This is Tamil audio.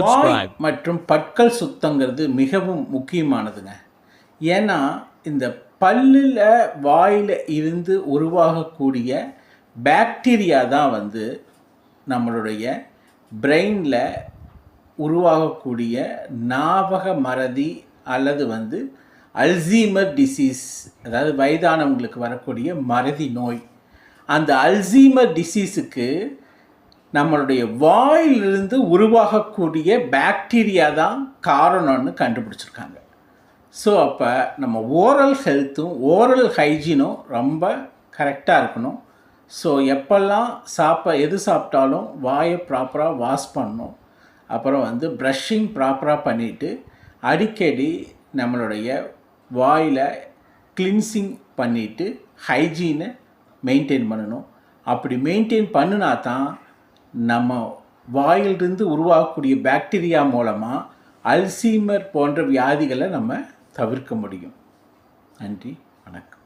வாய் மற்றும் பற்கள் சுத்தங்கிறது மிகவும் முக்கியமானதுங்க. ஏன்னா இந்த பல்லில் வாயில் இருந்து உருவாகக்கூடிய பாக்டீரியா தான் நம்மளுடைய பிரெயினில் உருவாகக்கூடிய ஞாபக மறதி அல்லது அல்சீமர் டிசீஸ், அதாவது வயதானவங்களுக்கு வரக்கூடிய மறதி நோய். அந்த அல்சீமர் டிசீஸுக்கு நம்மளுடைய வாயிலிருந்து உருவாகக்கூடிய பாக்டீரியா தான் காரணம்னு கண்டுபிடிச்சிருக்காங்க. ஸோ அப்போ நம்ம ஓரல் ஹெல்த்தும் ஓரல் ஹைஜீனும் ரொம்ப கரெக்டாக இருக்கணும். ஸோ எப்பெல்லாம் எது சாப்பிட்டாலும் வாயை ப்ராப்பராக வாஷ் பண்ணணும். அப்புறம் ப்ரஷ்ஷிங் ப்ராப்பராக பண்ணிவிட்டு அடிக்கடி நம்மளுடைய வாயில் கிளின்சிங் பண்ணிவிட்டு ஹைஜீனை மெயின்டைன் பண்ணணும். அப்படி மெயின்டைன் பண்ணினா தான் நம்ம வாயிலிருந்து உருவாகக்கூடிய பாக்டீரியா மூலமாக அல்சீமர் போன்ற வியாதிகளை நம்ம தவிர்க்க முடியும். நன்றி, வணக்கம்.